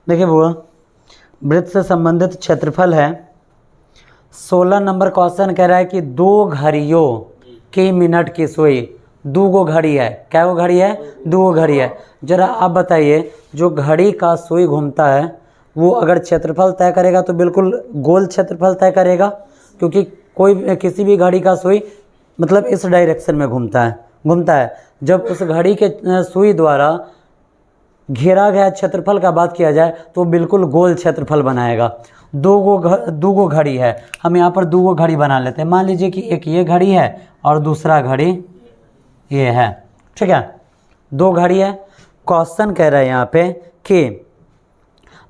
देखिए बुआ, वृत्त से संबंधित क्षेत्रफल है। 16 नंबर क्वेश्चन कह रहा है कि 2 घड़ियों की मिनट की सुई, 2 गो घड़ी है। क्या वो घड़ी है? 2 गो घड़ी है। जरा आप बताइए, जो घड़ी का सुई घूमता है वो अगर क्षेत्रफल तय करेगा तो बिल्कुल गोल क्षेत्रफल तय करेगा, क्योंकि कोई किसी भी घड़ी का सुई मतलब इस डायरेक्शन में घूमता है। जब उस घड़ी के सुई द्वारा घेरा गया क्षेत्रफल का बात किया जाए तो बिल्कुल गोल क्षेत्रफल बनाएगा। 2 गो घड़ी है, हम यहाँ पर 2 गो घड़ी बना लेते हैं। मान लीजिए कि एक ये घड़ी है और दूसरा घड़ी ये है, ठीक है, 2 घड़ी है। क्वेश्चन कह रहा है यहाँ पे कि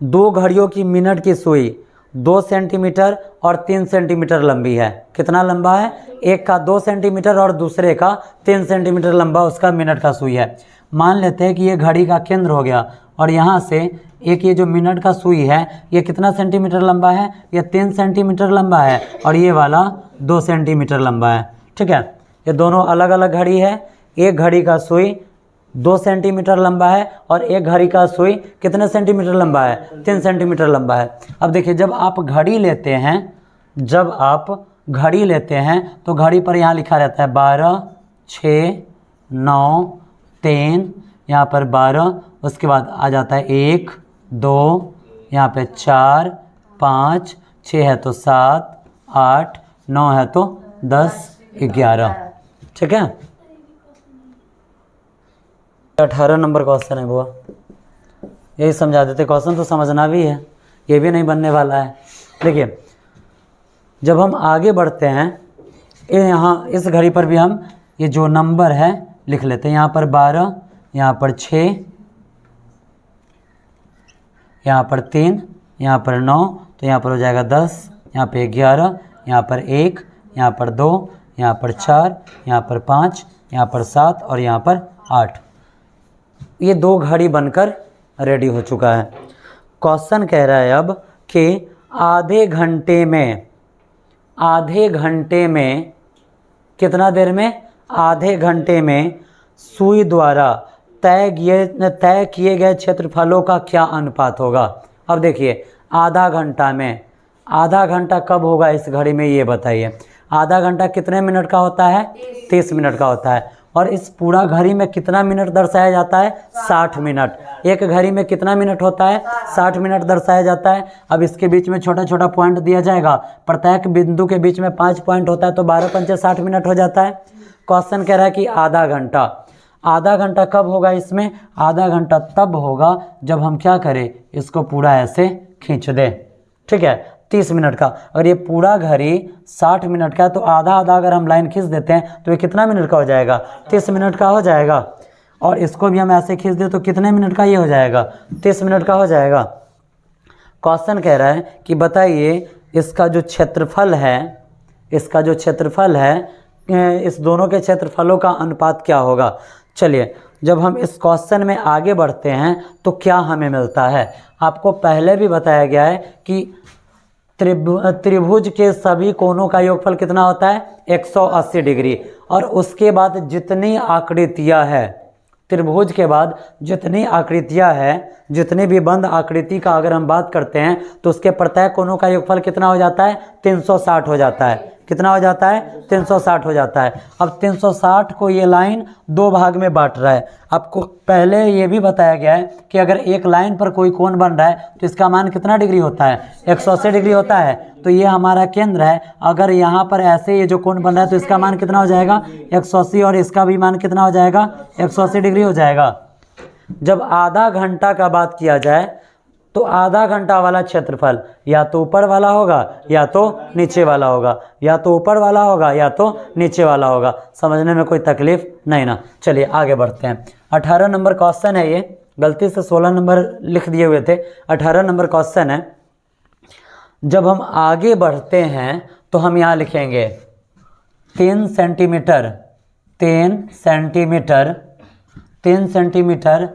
2 घड़ियों की मिनट की सुई 2 सेंटीमीटर और 3 सेंटीमीटर लंबी है। कितना लंबा है? एक का 2 सेंटीमीटर और दूसरे का 3 सेंटीमीटर लंबा उसका मिनट का सुई है। मान लेते हैं कि ये घड़ी का केंद्र हो गया और यहाँ से एक ये जो मिनट का सुई है ये कितना सेंटीमीटर लंबा है? ये 3 सेंटीमीटर लंबा है और ये वाला 2 सेंटीमीटर लंबा है, ठीक है। ये दोनों अलग अलग घड़ी है। एक घड़ी का सुई 2 सेंटीमीटर लंबा है और एक घड़ी का सुई कितने सेंटीमीटर लंबा है? 3 सेंटीमीटर लंबा है। अब देखिए, जब आप घड़ी लेते हैं तो घड़ी पर यहाँ लिखा रहता है 12, 6, 9, 3, यहाँ पर 12, उसके बाद आ जाता है 1, 2, यहाँ पे 4, 5, 6 है तो 7, 8, 9 है तो 10, 11, ठीक है। 18 नंबर क्वेश्चन है बुआ, यही समझा देते। क्वेश्चन तो समझना भी है, ये भी नहीं बनने वाला है। देखिए, जब हम आगे बढ़ते हैं, यहाँ इस घड़ी पर भी हम ये जो नंबर है लिख लेते हैं। यहाँ पर 12, यहाँ पर 6, यहाँ पर 3, यहाँ पर 9, तो यहाँ पर हो जाएगा 10, यहाँ पे 11, यहाँ पर 1, यहाँ पर 2, यहाँ पर 4, यहाँ पर 5, यहाँ पर 7 और यहाँ पर 8। ये 2 घड़ी बनकर रेडी हो चुका है। क्वेश्चन कह रहा है अब कि आधे घंटे में कितना देर में? आधे घंटे में सुई द्वारा तय किए गए क्षेत्रफलों का क्या अनुपात होगा? अब देखिए, आधा घंटा कब होगा इस घड़ी में, ये बताइए। आधा घंटा कितने मिनट का होता है? 30 मिनट का होता है। और इस पूरा घड़ी में कितना मिनट दर्शाया जाता है? 60 मिनट। एक घड़ी में कितना मिनट होता है? 60 मिनट दर्शाया जाता है। अब इसके बीच में छोटा छोटा पॉइंट दिया जाएगा, प्रत्येक बिंदु के बीच में 5 पॉइंट होता है, तो 12 पंचे 60 मिनट हो जाता है। क्वेश्चन कह रहा है कि आधा घंटा कब होगा इसमें? आधा घंटा तब होगा जब हम क्या करें, इसको पूरा ऐसे खींच दें, ठीक है, 30 मिनट का। अगर ये पूरा घड़ी 60 मिनट का है तो आधा आधा अगर हम लाइन खींच देते हैं तो ये कितना मिनट का हो जाएगा? 30 मिनट का हो जाएगा। और इसको भी हम ऐसे खींच दें तो कितने मिनट का ये हो जाएगा? 30 मिनट का हो जाएगा। क्वेश्चन कह रहा है कि बताइए इसका जो क्षेत्रफल है इस दोनों के क्षेत्रफलों का अनुपात क्या होगा? चलिए, जब हम इस क्वेश्चन में आगे बढ़ते हैं तो क्या हमें मिलता है? आपको पहले भी बताया गया है कि त्रिभुज के सभी कोणों का योगफल कितना होता है? 180 डिग्री। और उसके बाद जितनी आकृतियां है, त्रिभुज के बाद जितनी आकृतियां है, जितनी भी बंद आकृति का अगर हम बात करते हैं तो उसके प्रत्येक कोणों का योगफल कितना हो जाता है? 360 हो जाता है। कितना हो जाता है? 360 हो जाता है। अब 360 को ये लाइन 2 भाग में बांट रहा है। आपको पहले ये भी बताया गया है कि अगर एक लाइन पर कोई कोण बन रहा है तो इसका मान कितना डिग्री होता है? 180 डिग्री होता है। तो ये हमारा केंद्र है। अगर यहाँ पर ऐसे ये जो कोण बन रहा है तो इसका मान कितना हो जाएगा? 180, और इसका भी मान कितना हो जाएगा? 180 डिग्री हो जाएगा। जब आधा घंटा का बात किया जाए तो आधा घंटा वाला क्षेत्रफल या तो ऊपर वाला होगा या तो नीचे वाला होगा, या तो ऊपर वाला होगा या तो नीचे वाला होगा। समझने में कोई तकलीफ नहीं ना। चलिए आगे बढ़ते हैं। 18 नंबर क्वेश्चन है, ये गलती से 16 नंबर लिख दिए हुए थे। 18 नंबर क्वेश्चन है। जब हम आगे बढ़ते हैं तो हम यहाँ लिखेंगे 3 सेंटीमीटर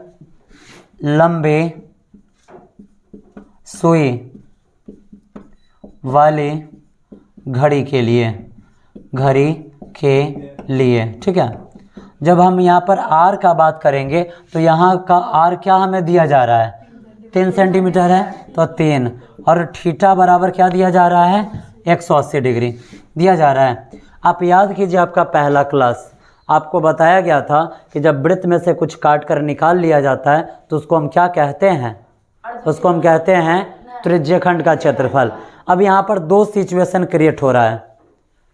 लंबे सुई वाली घड़ी के लिए, ठीक है। जब हम यहाँ पर आर का बात करेंगे तो यहाँ का आर क्या हमें दिया जा रहा है? 3 सेंटीमीटर है तो 3, और थीटा बराबर क्या दिया जा रहा है 180 डिग्री दिया जा रहा है। आप याद कीजिए आपका पहला क्लास आपको बताया गया था कि जब वृत्त में से कुछ काट कर निकाल लिया जाता है तो उसको हम क्या कहते हैं, उसको हम कहते हैं त्रिज्यखंड का क्षेत्रफल। अब यहाँ पर दो सिचुएशन क्रिएट हो रहा है।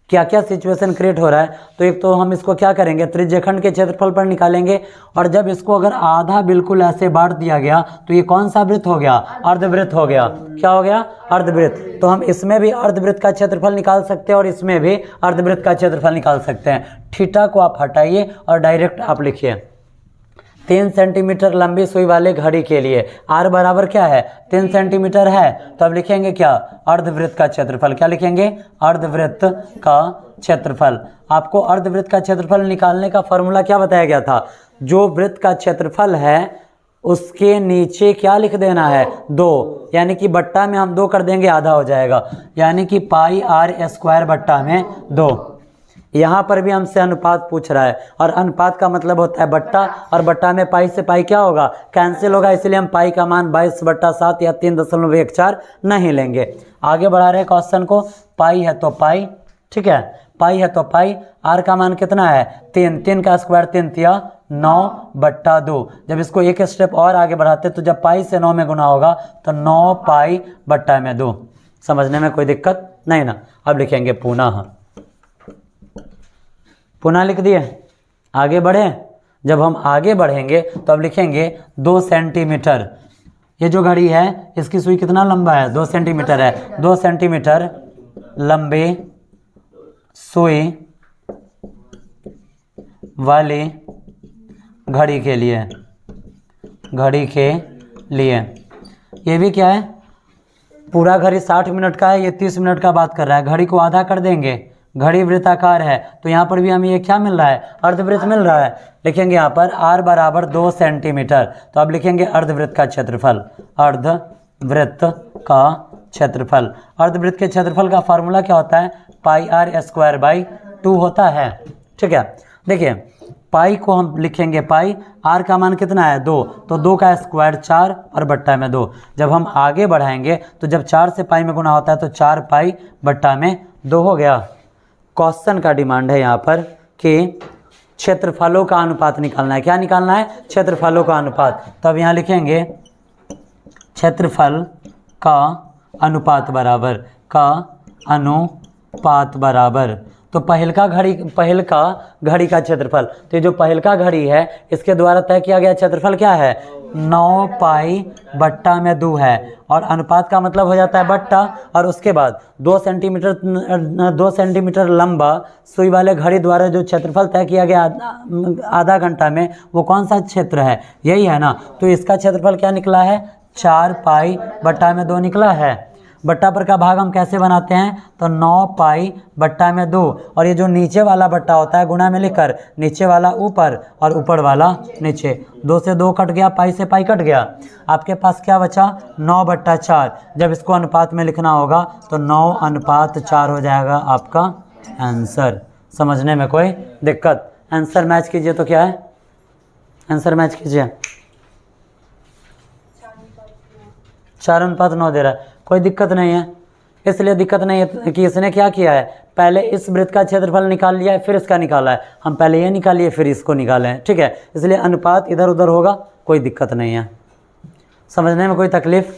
क्या क्या सिचुएशन क्रिएट हो रहा है, तो एक तो हम इसको क्या करेंगे त्रिज्यखंड के क्षेत्रफल पर निकालेंगे, और जब इसको अगर आधा बिल्कुल ऐसे बांट दिया गया तो ये कौन सा वृत्त हो गया, अर्धवृत्त हो गया। क्या हो गया, अर्धवृत्त। तो हम इसमें भी अर्धवृत्त का क्षेत्रफल निकाल सकते हैं और इसमें भी अर्धवृत्त का क्षेत्रफल निकाल सकते हैं। थीटा को आप हटाइए और डायरेक्ट आप लिखिए 3 सेंटीमीटर लंबी सुई वाले घड़ी के लिए r बराबर क्या है 3 सेंटीमीटर है, तो अब लिखेंगे क्या अर्धवृत्त का क्षेत्रफल। क्या लिखेंगे, अर्धवृत्त का क्षेत्रफल। आपको अर्धवृत्त का क्षेत्रफल निकालने का फॉर्मूला क्या बताया गया था, जो वृत्त का क्षेत्रफल है उसके नीचे क्या लिख देना है 2, यानी कि बट्टा में हम 2 कर देंगे आधा हो जाएगा, यानी कि पाई r स्क्वायर बट्टा में 2। यहाँ पर भी हमसे अनुपात पूछ रहा है, और अनुपात का मतलब होता है बट्टा, और बट्टा में पाई से पाई क्या होगा, कैंसिल होगा, इसलिए हम पाई का मान 22/7 या 3.14 नहीं लेंगे। आगे बढ़ा रहे क्वेश्चन को। पाई है तो पाई, ठीक है, पाई है तो पाई। आर का मान कितना है 3, 3 का स्क्वायर 3 तिया 9/2। जब इसको एक स्टेप और आगे बढ़ाते तो जब पाई से 9 में गुना होगा तो 9 पाई बट्टा में 2। समझने में कोई दिक्कत नहीं ना। अब लिखेंगे पुनः, पुनः लिख दिए। आगे बढ़े, जब हम आगे बढ़ेंगे तो अब लिखेंगे 2 सेंटीमीटर। ये जो घड़ी है इसकी सुई कितना लंबा है 2 सेंटीमीटर है। 2 सेंटीमीटर लंबी सुई वाली घड़ी के लिए, घड़ी के लिए ये भी क्या है, पूरा घड़ी 60 मिनट का है, ये 30 मिनट का बात कर रहा है। घड़ी को आधा कर देंगे, घड़ी वृत्ताकार है तो यहाँ पर भी हमें ये क्या मिल रहा है, अर्धवृत्त मिल रहा है। लिखेंगे यहाँ पर r बराबर 2 सेंटीमीटर, तो अब लिखेंगे अर्धवृत्त का क्षेत्रफल, अर्धवृत्त का क्षेत्रफल। अर्धवृत्त के क्षेत्रफल का फार्मूला क्या होता है, पाई r स्क्वायर बाई 2 होता है, ठीक है। देखिए पाई को हम लिखेंगे पाई, r का मान कितना है 2, तो 2 का स्क्वायर 4 और बट्टा में 2। जब हम आगे बढ़ाएंगे तो जब 4 से पाई में गुना होता है तो 4 पाई बट्टा में 2 हो गया। क्वेश्चन का डिमांड है यहाँ पर कि क्षेत्रफलों का अनुपात निकालना है। क्या निकालना है, क्षेत्रफलों का अनुपात। तो अब यहाँ लिखेंगे क्षेत्रफल का अनुपात बराबर, का अनुपात बराबर, तो पहल का घड़ी का क्षेत्रफल, तो ये जो पहल का घड़ी है इसके द्वारा तय किया गया क्षेत्रफल क्या है 9 पाई बट्टा में 2 है, और अनुपात का मतलब हो जाता है बट्टा। और उसके बाद 2 सेंटीमीटर लंबा सुई वाले घड़ी द्वारा जो क्षेत्रफल तय किया गया आधा घंटा में, वो कौन सा क्षेत्र है, यही है ना। तो इसका क्षेत्रफल क्या निकला है 4 पाई बट्टा में 2 निकला है। बट्टा पर का भाग हम कैसे बनाते हैं, तो 9 पाई बट्टा में 2, और ये जो नीचे वाला बट्टा होता है गुणा में लिखकर नीचे वाला ऊपर और ऊपर वाला नीचे। 2 से 2 कट गया, पाई से पाई कट गया। आपके पास क्या बचा 9/4। जब इसको अनुपात में लिखना होगा तो 9:4 हो जाएगा आपका आंसर। समझने में कोई दिक्कत, आंसर मैच कीजिए तो क्या है, आंसर मैच कीजिए। 4:9 दे रहा है, कोई दिक्कत नहीं है। इसलिए दिक्कत नहीं है कि इसने क्या किया है, पहले इस वृत्त का क्षेत्रफल निकाल लिया है फिर इसका निकाला है। हम पहले ये निकालिए फिर इसको निकाले हैं, ठीक है। इसलिए अनुपात इधर उधर होगा, कोई दिक्कत नहीं है। समझने में कोई तकलीफ